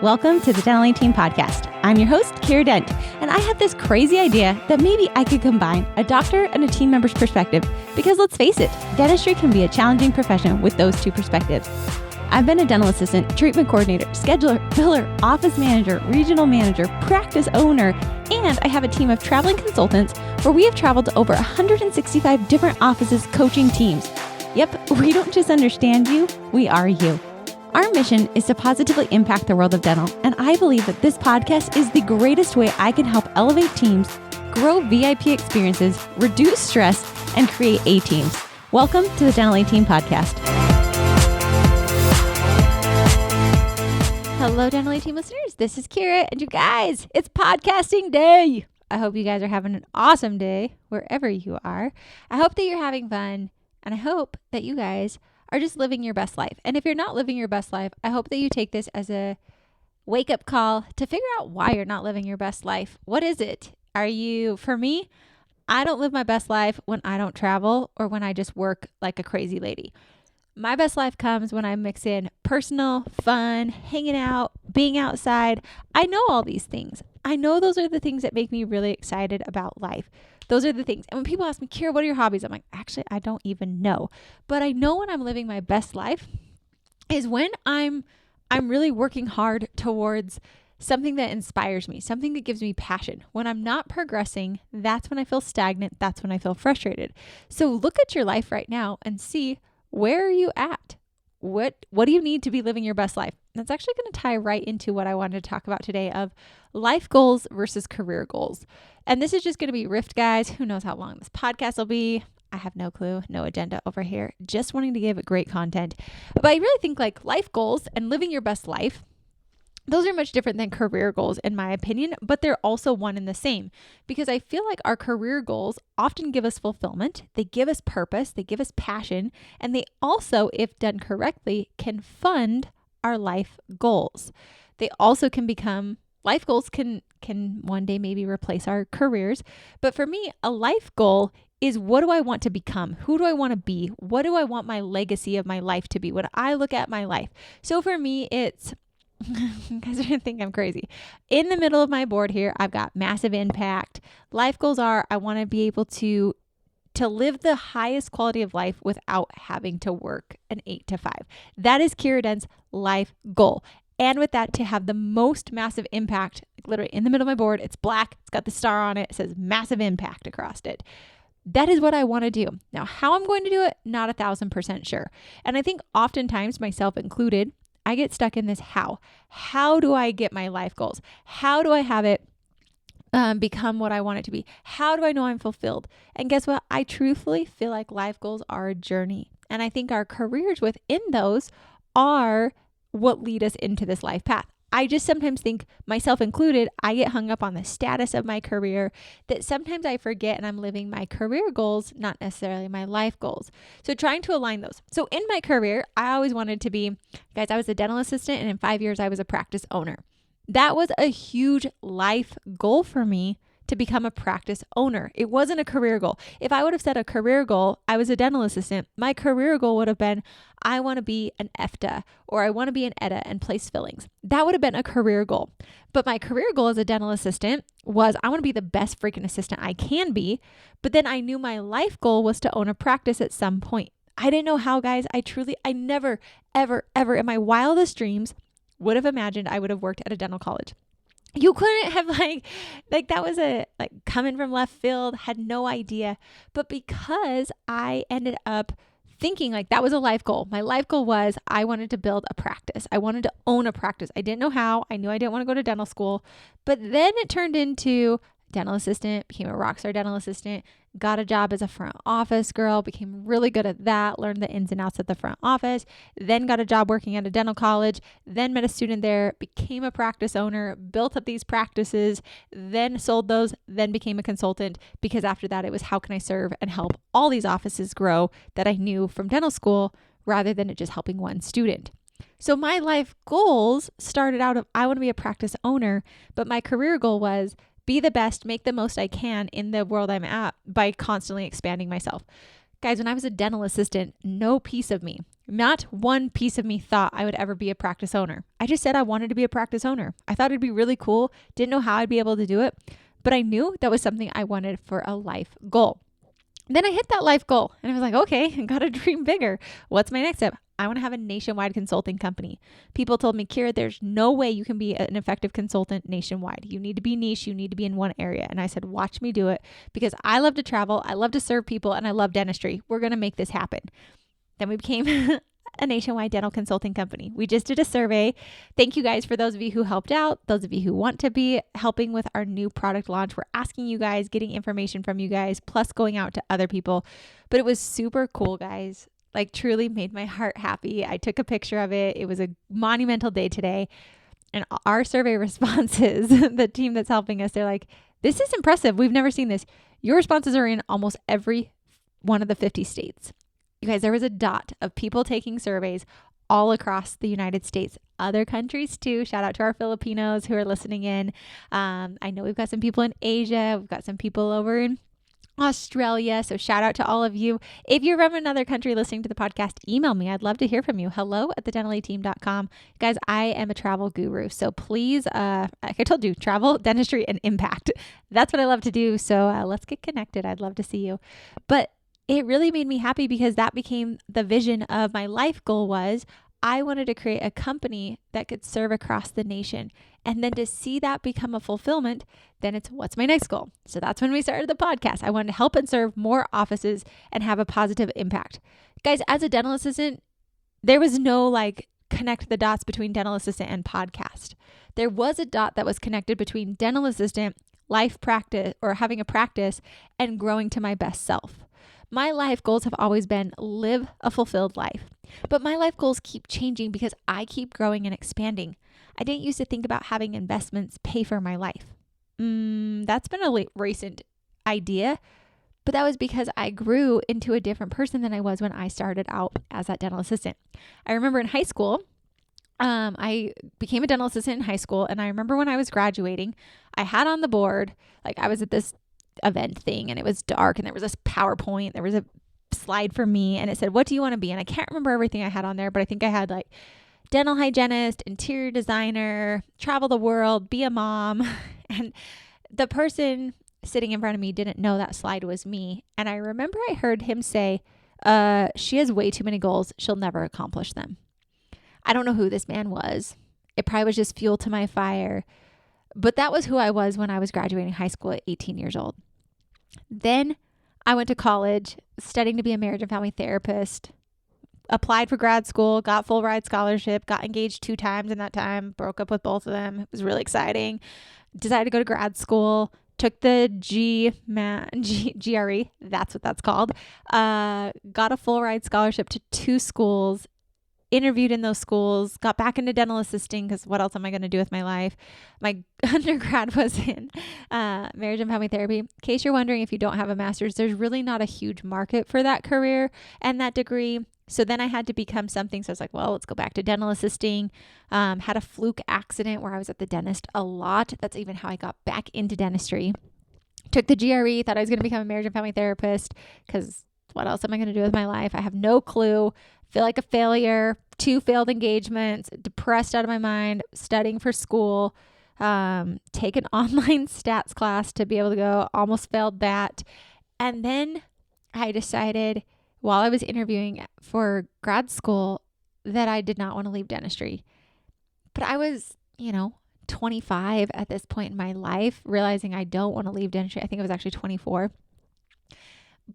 Welcome to the Dental Team Podcast. I'm your host, Kiera Dent, and I have this crazy idea that maybe I could combine a doctor and a team member's perspective because let's face it, dentistry can be a challenging profession with those two perspectives. I've been a dental assistant, treatment coordinator, scheduler, biller, office manager, regional manager, practice owner, and I have a team of traveling consultants where we have traveled to over 165 different offices coaching teams. Yep, we don't just understand you, we are you. Our mission is to positively impact the world of dental, and I believe that this podcast is the greatest way I can help elevate teams, grow VIP experiences, reduce stress, and create A-teams. Welcome to the Dental Team Podcast. Hello, Dental Team listeners. This is Kiera, and you guys, it's podcasting day. I hope you guys are having an awesome day wherever you are. I hope that you're having fun, and I hope that you guys are just living your best life. And if you're not living your best life, I hope that you take this as a wake-up call to figure out why you're not living your best life. What is it? For me, I don't live my best life when I don't travel or when I just work like a crazy lady. My best life comes when I mix in personal, fun, hanging out, being outside. I know all these things. I know those are the things that make me really excited about life. Those are the things. And when people ask me, Kiera, what are your hobbies? I'm like, actually, I don't even know. But I know when I'm living my best life is when I'm really working hard towards something that inspires me, something that gives me passion. When I'm not progressing, that's when I feel stagnant. That's when I feel frustrated. So look at your life right now and see, where are you at? What do you need to be living your best life? That's actually going to tie right into what I wanted to talk about today of life goals versus career goals. And this is just going to be riffed, guys. Who knows how long this podcast will be? I have no clue, no agenda over here. Just wanting to give great content. But I really think like life goals and living your best life, those are much different than career goals in my opinion, but they're also one and the same because I feel like our career goals often give us fulfillment. They give us purpose, they give us passion, and they also, if done correctly, can fund our life goals. They also can become, life goals can one day maybe replace our careers. But for me, a life goal is what do I want to become? Who do I want to be? What do I want my legacy of my life to be? When I look at my life. So for me, it's, you guys are going to think I'm crazy. In the middle of my board here, I've got massive impact. Life goals are, I want to be able to live the highest quality of life without having to work an 8 to 5. That is Kiera Dent's life goal. And with that, to have the most massive impact, like literally in the middle of my board, it's black, it's got the star on it, it says massive impact across it. That is what I want to do. Now, how I'm going to do it, not 1,000% sure. And I think oftentimes, myself included, I get stuck in this how. How do I get my life goals? How do I have it become what I want it to be? How do I know I'm fulfilled? And guess what? I truthfully feel like life goals are a journey. And I think our careers within those are what lead us into this life path. I just sometimes think, myself included, I get hung up on the status of my career that sometimes I forget and I'm living my career goals, not necessarily my life goals. So trying to align those. So in my career, I always wanted to be, guys, I was a dental assistant and in 5 years, I was a practice owner. That was a huge life goal for me to become a practice owner. It wasn't a career goal. If I would have set a career goal, I was a dental assistant. My career goal would have been, I want to be an EFTA or I want to be an ETA and place fillings. That would have been a career goal. But my career goal as a dental assistant was I want to be the best freaking assistant I can be. But then I knew my life goal was to own a practice at some point. I didn't know how, guys. I never, ever in my wildest dreams would have imagined I would have worked at a dental college. You couldn't have like that was coming from left field, had no idea. But because I ended up thinking like that was a life goal. My life goal was I wanted to build a practice. I wanted to own a practice. I didn't know how. I knew I didn't want to go to dental school. But then it turned into dental assistant, became a rockstar dental assistant, got a job as a front office girl, became really good at that, learned the ins and outs of the front office, then got a job working at a dental college, then met a student there, became a practice owner, built up these practices, then sold those, then became a consultant because after that it was how can I serve and help all these offices grow that I knew from dental school rather than it just helping one student. So my life goals started out of I want to be a practice owner, but my career goal was be the best, make the most I can in the world I'm at by constantly expanding myself. Guys, when I was a dental assistant, no piece of me, Not one piece of me thought I would ever be a practice owner. I just said I wanted to be a practice owner. I thought it'd be really cool. Didn't know how I'd be able to do it, but I knew that was something I wanted for a life goal. Then I hit that life goal and I was like, okay, I got to dream bigger. What's my next step? I want to have a nationwide consulting company. People told me, Kiera, there's no way you can be an effective consultant nationwide. You need to be niche. You need to be in one area. And I said, watch me do it because I love to travel. I love to serve people and I love dentistry. We're going to make this happen. Then we became a nationwide dental consulting company. We just did a survey. Thank you guys for those of you who helped out, those of you who want to be helping with our new product launch. We're asking you guys, getting information from you guys, plus going out to other people. But it was super cool, guys. Like truly made my heart happy. I took a picture of it. It was a monumental day today. And our survey responses, the team that's helping us, they're like, this is impressive. We've never seen this. Your responses are in almost every one of the 50 states. You guys, there was a dot of people taking surveys all across the United States, other countries too. Shout out to our Filipinos who are listening in. I know we've got some people in Asia. We've got some people over in Australia. So shout out to all of you. If you're from another country listening to the podcast, email me. I'd love to hear from you. hello@thedentaleteam.com. Guys, I am a travel guru. So please, like I told you, travel, dentistry, and impact. That's what I love to do. So let's get connected. I'd love to see you. But it really made me happy because that became the vision of my life goal was I wanted to create a company that could serve across the nation. And then to see that become a fulfillment, then it's what's my next goal? So that's when we started the podcast. I wanted to help and serve more offices and have a positive impact. Guys, as a dental assistant, there was no like connect the dots between dental assistant and podcast. There was a dot that was connected between dental assistant, life practice, or having a practice, and growing to my best self. My life goals have always been live a fulfilled life, but my life goals keep changing because I keep growing and expanding. I didn't used to think about having investments pay for my life. That's been a recent idea, but that was because I grew into a different person than I was when I started out as that dental assistant. I remember in high school, I became a dental assistant in high school, and I remember when I was graduating, I had on the board, like I was at this event thing and it was dark and there was this PowerPoint, there was a slide for me and it said, what do you want to be? And I can't remember everything I had on there, but I think I had like dental hygienist, interior designer, travel the world, be a mom. And the person sitting in front of me didn't know that slide was me. And I remember I heard him say, she has way too many goals. She'll never accomplish them. I don't know who this man was. It probably was just fuel to my fire. But that was who I was when I was graduating high school at 18 years old. Then I went to college studying to be a marriage and family therapist, applied for grad school, got full ride scholarship, got engaged 2 times in that time, broke up with both of them. It was really exciting. Decided to go to grad school, took the GRE, that's what that's called, got a full ride scholarship to 2 schools, interviewed in those schools, got back into dental assisting because what else am I going to do with my life? My undergrad was in marriage and family therapy. In case you're wondering, if you don't have a master's, there's really not a huge market for that career and that degree. So then I had to become something. So I was like, well, let's go back to dental assisting. Had a fluke accident where I was at the dentist a lot. That's even how I got back into dentistry. Took the GRE, thought I was going to become a marriage and family therapist because what else am I going to do with my life? I have no clue. Feel like a failure, 2 failed engagements, depressed out of my mind, studying for school, take an online stats class to be able to go, almost failed that. And then I decided while I was interviewing for grad school that I did not want to leave dentistry. But I was, 25 at this point in my life, realizing I don't want to leave dentistry. I think I was actually 24.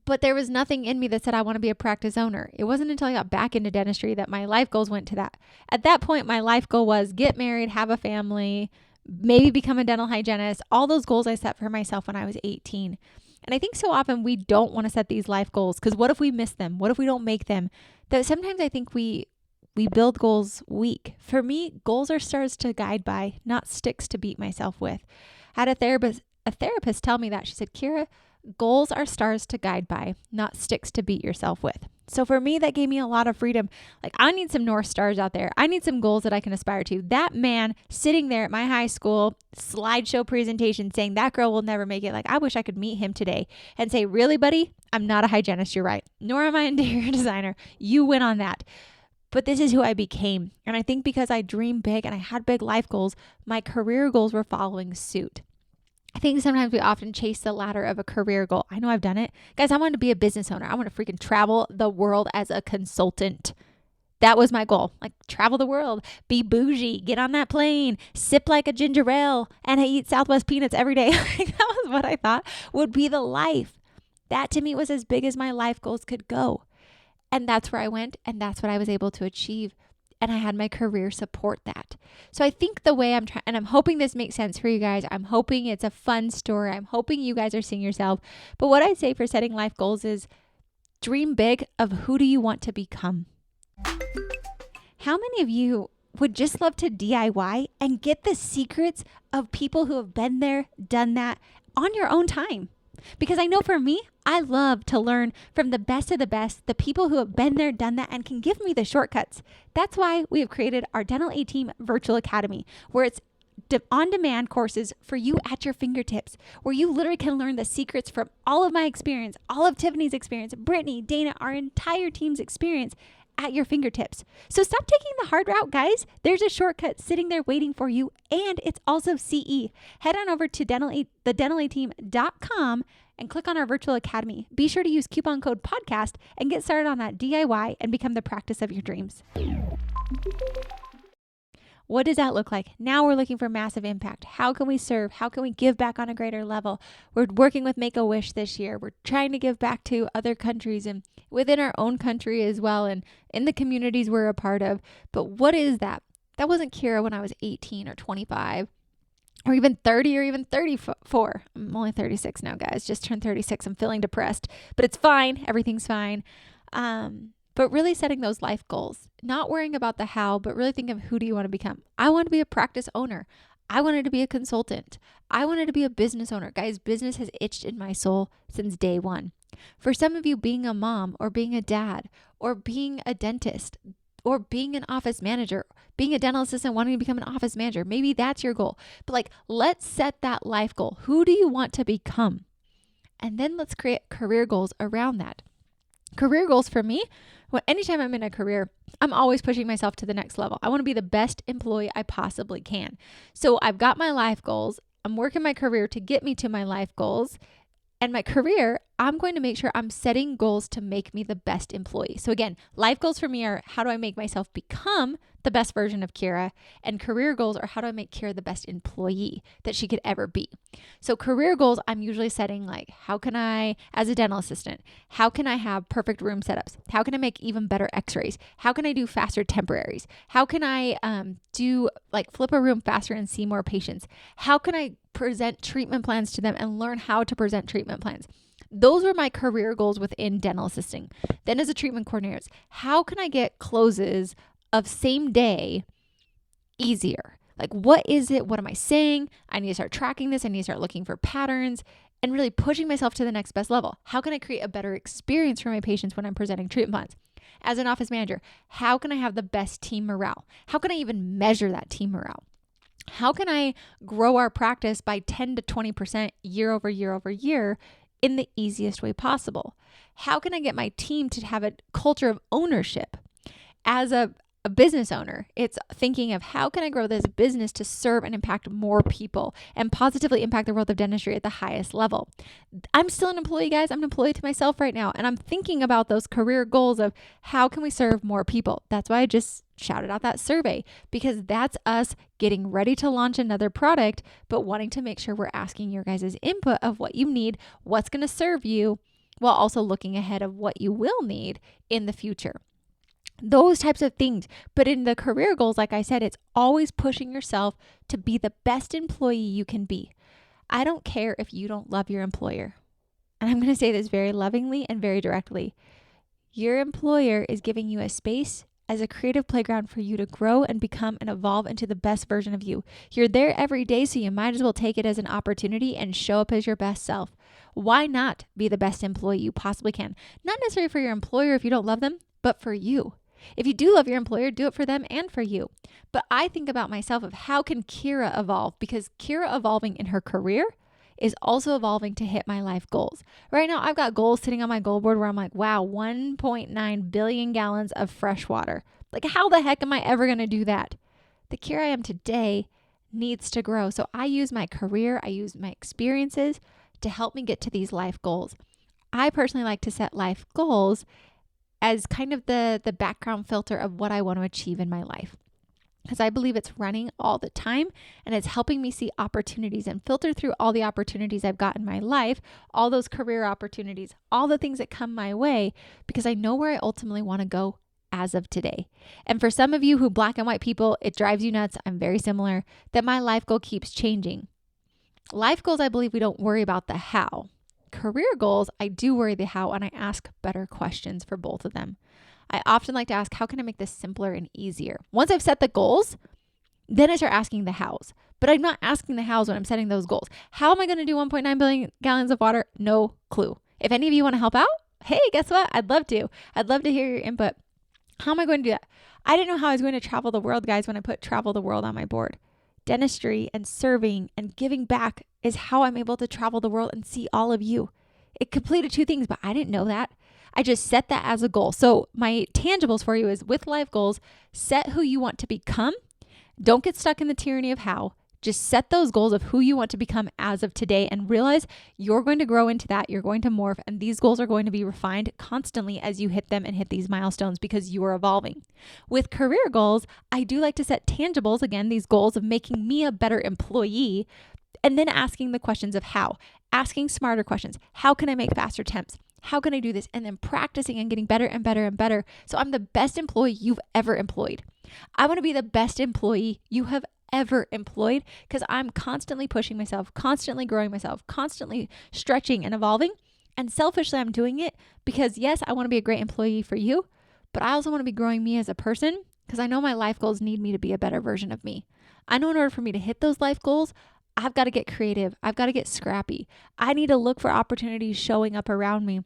But there was nothing in me that said I want to be a practice owner. It wasn't until I got back into dentistry that my life goals went to that. At that point, my life goal was get married, have a family, maybe become a dental hygienist. All those goals I set for myself when I was 18. And I think so often we don't want to set these life goals because what if we miss them? What if we don't make them? That sometimes I think we build goals weak. For me, goals are stars to guide by, not sticks to beat myself with. I had a therapist tell me that. She said, Kiera, goals are stars to guide by, not sticks to beat yourself with. So for me, that gave me a lot of freedom. Like I need some North Stars out there. I need some goals that I can aspire to. That man sitting there at my high school slideshow presentation saying that girl will never make it. Like I wish I could meet him today and say, really, buddy, I'm not a hygienist. You're right. Nor am I an interior designer. You win on that. but this is who I became. And I think because I dreamed big and I had big life goals, my career goals were following suit. I think sometimes we often chase the ladder of a career goal. I know I've done it. Guys, I wanted to be a business owner. I want to freaking travel the world as a consultant. That was my goal. Like, travel the world, be bougie, get on that plane, sip like a ginger ale, and I eat Southwest peanuts every day. That was what I thought would be the life. That to me was as big as my life goals could go. And that's where I went, and that's what I was able to achieve. And I had my career support that. So I think the way I'm trying, and I'm hoping this makes sense for you guys. I'm hoping it's a fun story. I'm hoping you guys are seeing yourself. But what I'd say for setting life goals is dream big of who do you want to become? How many of you would just love to DIY and get the secrets of people who have been there, done that on your own time? Because I know for me, I love to learn from the best of the best, the people who have been there, done that, and can give me the shortcuts. That's why we have created our Dental A Team Virtual Academy, where it's on-demand courses for you at your fingertips, where you literally can learn the secrets from all of my experience, all of Tiffany's experience, Brittany, Dana, our entire team's experience at your fingertips. So stop taking the hard route, guys. There's a shortcut sitting there waiting for you, and it's also CE. Head on over to thedentalateam.com and click on our virtual academy. Be sure to use coupon code podcast and get started on that DIY and become the practice of your dreams. What does that look like? Now we're looking for massive impact. How can we serve? How can we give back on a greater level? We're working with Make-A-Wish this year. We're trying to give back to other countries and within our own country as well, and in the communities we're a part of. But what is that? That wasn't Kiera when I was 18 or 25 or even 30 or even 34. I'm only 36 now, guys. Just turned 36. I'm feeling depressed, but it's fine. Everything's fine. But really setting those life goals, not worrying about the how, but really thinking of who do you want to become? I want to be a practice owner. I wanted to be a consultant. I wanted to be a business owner. Guys, business has itched in my soul since day one. For some of you, being a mom or being a dad or being a dentist or being an office manager, being a dental assistant, wanting to become an office manager, maybe that's your goal. But let's set that life goal. Who do you want to become? And then let's create career goals around that. Career goals for me, anytime I'm in a career, I'm always pushing myself to the next level. I want to be the best employee I possibly can. So I've got my life goals. I'm working my career to get me to my life goals. And my career, I'm going to make sure I'm setting goals to make me the best employee. So again, life goals for me are how do I make myself become the best version of Kiera? And career goals are how do I make Kiera the best employee that she could ever be? So career goals, I'm usually setting how can I, as a dental assistant, how can I have perfect room setups? How can I make even better x-rays? How can I do faster temporaries? How can I flip a room faster and see more patients? How can I present treatment plans to them and learn how to present treatment plans? Those were my career goals within dental assisting. Then as a treatment coordinator, how can I get closes of same day easier? What is it? What am I saying? I need to start tracking this. I need to start looking for patterns and really pushing myself to the next best level. How can I create a better experience for my patients when I'm presenting treatment plans? As an office manager, how can I have the best team morale? How can I even measure that team morale? How can I grow our practice by 10 to 20% year over year over year in the easiest way possible? How can I get my team to have a culture of ownership? As a business owner, it's thinking of how can I grow this business to serve and impact more people and positively impact the world of dentistry at the highest level. I'm still an employee, guys. I'm an employee to myself right now. And I'm thinking about those career goals of how can we serve more people? That's why I just shouted out that survey, because that's us getting ready to launch another product, but wanting to make sure we're asking your guys' input of what you need, what's going to serve you, while also looking ahead of what you will need in the future. Those types of things. But in the career goals, like I said, it's always pushing yourself to be the best employee you can be. I don't care if you don't love your employer. And I'm going to say this very lovingly and very directly. Your employer is giving you a space as a creative playground for you to grow and become and evolve into the best version of you. You're there every day, so you might as well take it as an opportunity and show up as your best self. Why not be the best employee you possibly can? Not necessarily for your employer if you don't love them, but for you. If you do love your employer, do it for them and for you. But I think about myself of how can Kiera evolve? Because Kiera evolving in her career is also evolving to hit my life goals. Right now, I've got goals sitting on my goal board where I'm like, wow, 1.9 billion gallons of fresh water. Like, how the heck am I ever going to do that? The Kiera I am today needs to grow. So I use my career, I use my experiences to help me get to these life goals. I personally like to set life goals as kind of the background filter of what I want to achieve in my life, because I believe it's running all the time and it's helping me see opportunities and filter through all the opportunities I've got in my life, all those career opportunities, all the things that come my way, because I know where I ultimately want to go as of today. And for some of you who black and white people, it drives you nuts. I'm very similar, that my life goal keeps changing. Life goals, I believe we don't worry about the how. Career goals, I do worry the how, and I ask better questions for both of them. I often like to ask, how can I make this simpler and easier? Once I've set the goals, then I start asking the hows. But I'm not asking the hows when I'm setting those goals. How am I going to do 1.9 billion gallons of water? No clue. If any of you want to help out, hey, guess what? I'd love to. I'd love to hear your input. How am I going to do that? I didn't know how I was going to travel the world, guys, when I put travel the world on my board. Dentistry and serving and giving back is how I'm able to travel the world and see all of you. It completed two things, but I didn't know that. I just set that as a goal. So my tangibles for you is, with life goals, set who you want to become. Don't get stuck in the tyranny of how. Just set those goals of who you want to become as of today and realize you're going to grow into that. You're going to morph, and these goals are going to be refined constantly as you hit them and hit these milestones, because you are evolving. With career goals, I do like to set tangibles, again, these goals of making me a better employee, and then asking the questions of how. Asking smarter questions. How can I make faster temps? How can I do this? And then practicing and getting better and better and better. So I'm the best employee you've ever employed. I want to be the best employee you have ever employed, because I'm constantly pushing myself, constantly growing myself, constantly stretching and evolving. And selfishly, I'm doing it because, yes, I want to be a great employee for you, but I also want to be growing me as a person, because I know my life goals need me to be a better version of me. I know in order for me to hit those life goals, I've got to get creative. I've got to get scrappy. I need to look for opportunities showing up around me.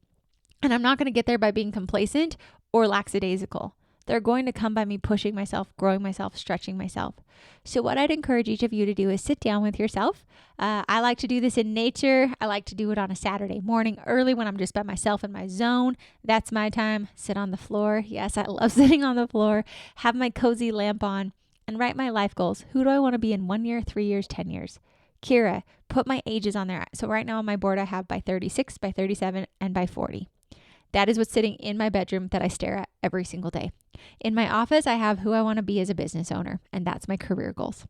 And I'm not going to get there by being complacent or lackadaisical. They're going to come by me pushing myself, growing myself, stretching myself. So what I'd encourage each of you to do is sit down with yourself. I like to do this in nature. I like to do it on a Saturday morning early when I'm just by myself in my zone. That's my time. Sit on the floor. Yes, I love sitting on the floor. Have my cozy lamp on and write my life goals. Who do I want to be in 1 year, 3 years, 10 years? Kiera, put my ages on there. So right now on my board, I have by 36, by 37, and by 40. That is what's sitting in my bedroom that I stare at every single day. In my office, I have who I want to be as a business owner, and that's my career goals.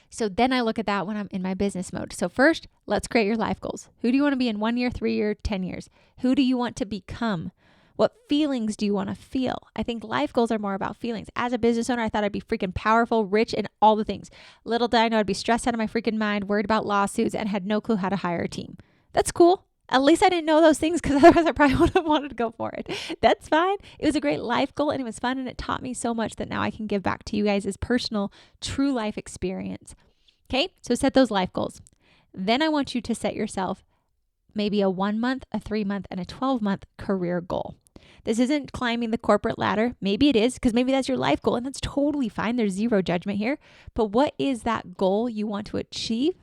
So then I look at that when I'm in my business mode. So first, let's create your life goals. Who do you want to be in 1 year, 3 year, 10 years? Who do you want to become? What feelings do you want to feel? I think life goals are more about feelings. As a business owner, I thought I'd be freaking powerful, rich, and all the things. Little did I know I'd be stressed out of my freaking mind, worried about lawsuits, and had no clue how to hire a team. That's cool. At least I didn't know those things, because otherwise I probably would have wanted to go for it. That's fine. It was a great life goal, and it was fun, and it taught me so much that now I can give back to you guys as personal, true life experience. Okay, so set those life goals. Then I want you to set yourself maybe a 1 month, a 3 month, and a 12-month career goal. This isn't climbing the corporate ladder. Maybe it is, because maybe that's your life goal, and that's totally fine. There's zero judgment here. But what is that goal you want to achieve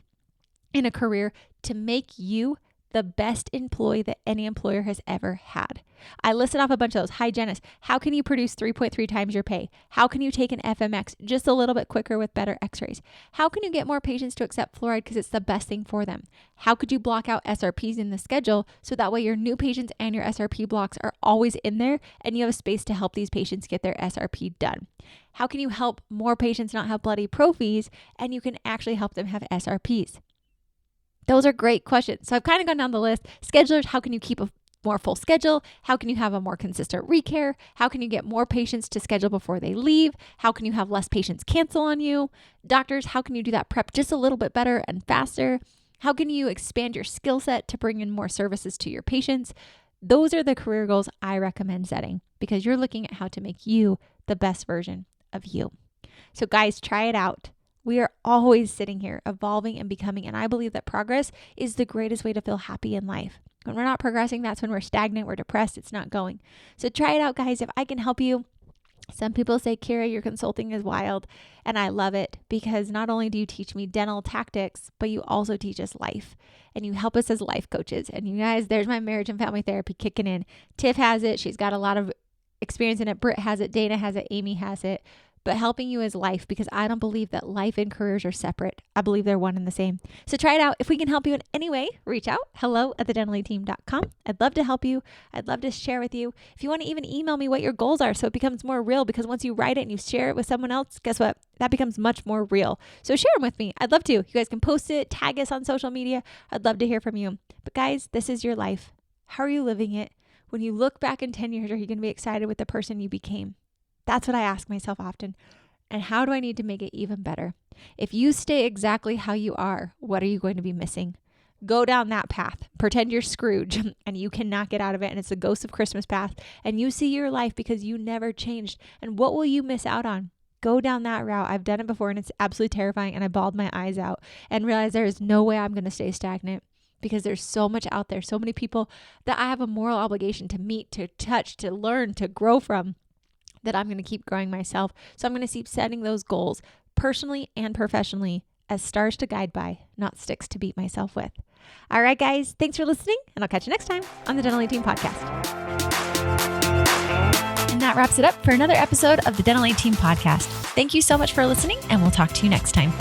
in a career to make you the best employee that any employer has ever had? I listed off a bunch of those. Hygienist. How can you produce 3.3 times your pay? How can you take an FMX just a little bit quicker with better x-rays? How can you get more patients to accept fluoride because it's the best thing for them? How could you block out SRPs in the schedule so that way your new patients and your SRP blocks are always in there and you have a space to help these patients get their SRP done? How can you help more patients not have bloody prophies and you can actually help them have SRPs? Those are great questions. So I've kind of gone down the list. Schedulers, how can you keep a more full schedule? How can you have a more consistent recare? How can you get more patients to schedule before they leave? How can you have less patients cancel on you? Doctors, how can you do that prep just a little bit better and faster? How can you expand your skill set to bring in more services to your patients? Those are the career goals I recommend setting, because you're looking at how to make you the best version of you. So guys, try it out. We are always sitting here evolving and becoming, and I believe that progress is the greatest way to feel happy in life. When we're not progressing, that's when we're stagnant, we're depressed, it's not going. So try it out, guys. If I can help you. Some people say, Kiera, your consulting is wild, and I love it, because not only do you teach me dental tactics, but you also teach us life, and you help us as life coaches. And you guys, there's my marriage and family therapy kicking in. Tiff has it. She's got a lot of experiencing it. Britt has it. Dana has it. Amy has it. But helping you is life, because I don't believe that life and careers are separate. I believe they're one and the same. So try it out. If we can help you in any way, reach out. hello@thedentallyteam.com. I'd love to help you. I'd love to share with you. If you want to even email me what your goals are so it becomes more real, because once you write it and you share it with someone else, guess what? That becomes much more real. So share them with me. I'd love to. You guys can post it, tag us on social media. I'd love to hear from you. But guys, this is your life. How are you living it? When you look back in 10 years, are you going to be excited with the person you became? That's what I ask myself often. And how do I need to make it even better? If you stay exactly how you are, what are you going to be missing? Go down that path. Pretend you're Scrooge and you cannot get out of it. And it's the ghost of Christmas path. And you see your life because you never changed. And what will you miss out on? Go down that route. I've done it before and it's absolutely terrifying. And I bawled my eyes out and realized there is no way I'm going to stay stagnant, because there's so much out there, so many people that I have a moral obligation to meet, to touch, to learn, to grow from, that I'm going to keep growing myself. So I'm going to keep setting those goals personally and professionally as stars to guide by, not sticks to beat myself with. All right, guys, thanks for listening, and I'll catch you next time on the Dental Team Podcast. And that wraps it up for another episode of the Dental Team Podcast. Thank you so much for listening, and we'll talk to you next time.